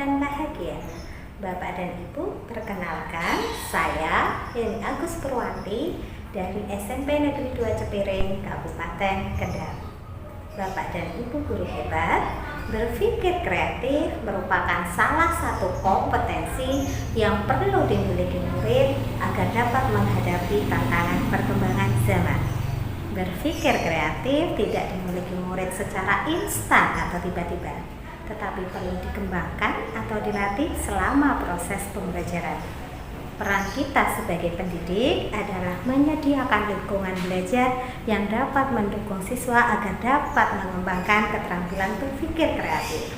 dan bahagia. Bapak dan Ibu, perkenalkan saya Yeni Agus Purwanti dari SMP Negeri 2 Cepiring, Kabupaten Kendal. Bapak dan Ibu guru hebat, berpikir kreatif merupakan salah satu kompetensi yang perlu dimiliki murid agar dapat menghadapi tantangan perkembangan zaman. Berpikir kreatif tidak dimiliki murid secara instan atau tiba-tiba, tetapi perlu dikembangkan atau dilatih selama proses pembelajaran. Peran kita sebagai pendidik adalah menyediakan lingkungan belajar yang dapat mendukung siswa agar dapat mengembangkan keterampilan berpikir kreatif.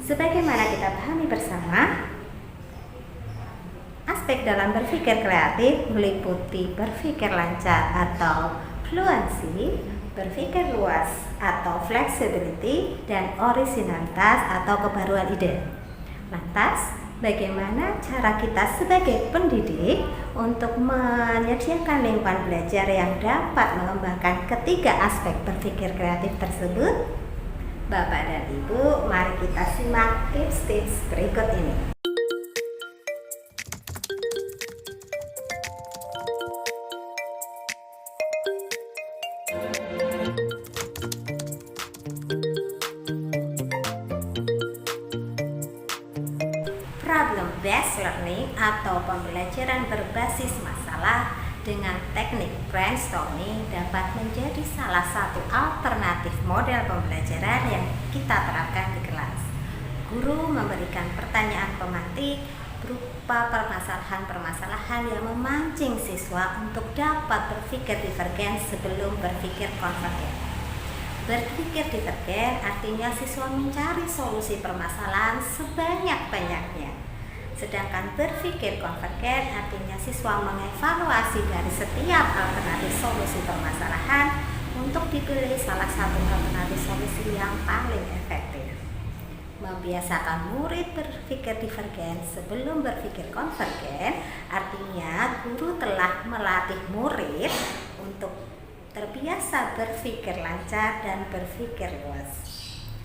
Sebagaimana kita pahami bersama, aspek dalam berpikir kreatif meliputi berpikir lancar atau fluency, berpikir luas atau flexibility, dan originalitas atau kebaruan ide. Lantas, bagaimana cara kita sebagai pendidik untuk menyediakan lingkungan belajar yang dapat mengembangkan ketiga aspek berpikir kreatif tersebut? Bapak dan Ibu, mari kita simak tips-tips berikut ini. Problem-based learning atau pembelajaran berbasis masalah dengan teknik brainstorming dapat menjadi salah satu alternatif model pembelajaran yang kita terapkan di kelas. Guru memberikan pertanyaan pematik berupa permasalahan-permasalahan yang memancing siswa untuk dapat berpikir divergen sebelum berpikir konvergen. Berpikir divergen artinya siswa mencari solusi permasalahan sebanyak-banyaknya. Sedangkan berpikir konvergen artinya siswa mengevaluasi dari setiap alternatif solusi permasalahan untuk dipilih salah satu alternatif solusi yang paling efektif. Membiasakan murid berpikir divergen sebelum berpikir konvergen artinya guru telah melatih murid untuk terbiasa berpikir lancar dan berpikir luas.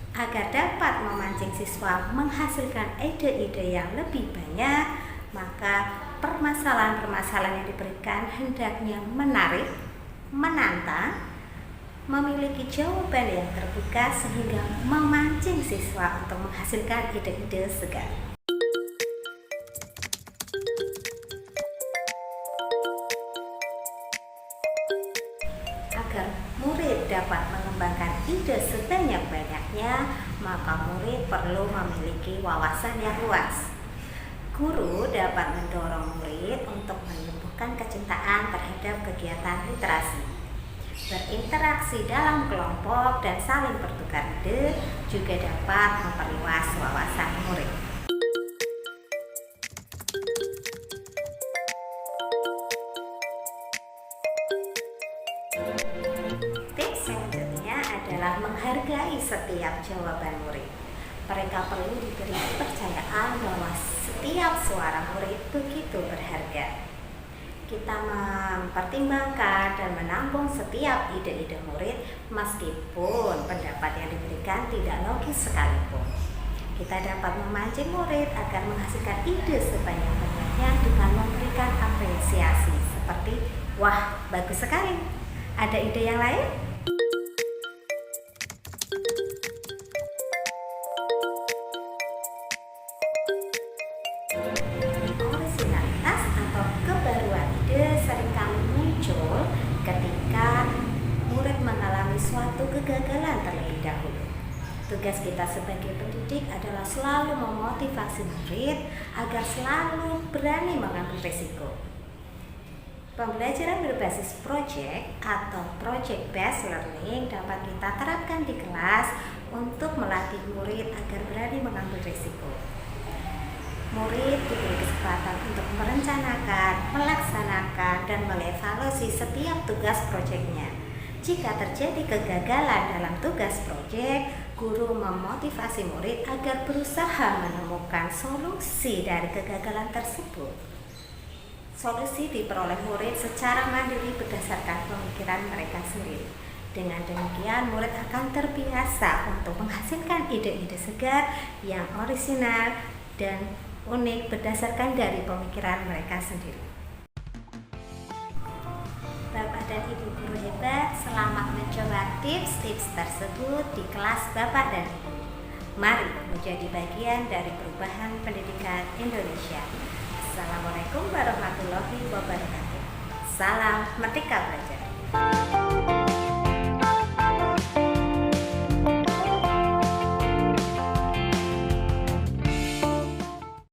Agar dapat memancing siswa menghasilkan ide-ide yang lebih banyak, maka permasalahan-permasalahan yang diberikan hendaknya menarik, menantang, memiliki jawaban yang terbuka sehingga memancing siswa untuk menghasilkan ide-ide segar. Agar murid dapat mengembangkan ide sebanyak-banyaknya, maka murid perlu memiliki wawasan yang luas. Guru dapat mendorong murid untuk menumbuhkan kecintaan terhadap kegiatan literasi. Berinteraksi dalam kelompok dan saling bertukar ide juga dapat memperluas wawasan murid. Selanjutnya adalah menghargai setiap jawaban murid. Mereka perlu diberi kepercayaan bahwa setiap suara murid begitu berharga. Kita mempertimbangkan dan menampung setiap ide-ide murid meskipun pendapat yang diberikan tidak logis sekalipun. Kita dapat memancing murid agar menghasilkan ide sebanyak-banyaknya dengan memberikan apresiasi seperti, "Wah, bagus sekali. Ada ide yang lain?" Originalitas atau kebaruan ide seringkali muncul ketika murid mengalami suatu kegagalan terlebih dahulu. Tugas kita sebagai pendidik adalah selalu memotivasi murid agar selalu berani mengambil risiko. Pembelajaran berbasis project atau project-based learning dapat kita terapkan di kelas untuk melatih murid agar berani mengambil risiko. Murid diberi kesempatan untuk merencanakan, melaksanakan, dan mengevaluasi setiap tugas proyeknya. Jika terjadi kegagalan dalam tugas proyek, guru memotivasi murid agar berusaha menemukan solusi dari kegagalan tersebut. Solusi diperoleh murid secara mandiri berdasarkan pemikiran mereka sendiri. Dengan demikian, murid akan terbiasa untuk menghasilkan ide-ide segar yang orisinal dan unik berdasarkan dari pemikiran mereka sendiri. Bapak dan Ibu guru hebat, selamat mencoba tips-tips tersebut di kelas Bapak dan Ibu. Mari menjadi bagian dari perubahan pendidikan Indonesia. Assalamualaikum warahmatullahi wabarakatuh. Salam Merdeka Belajar.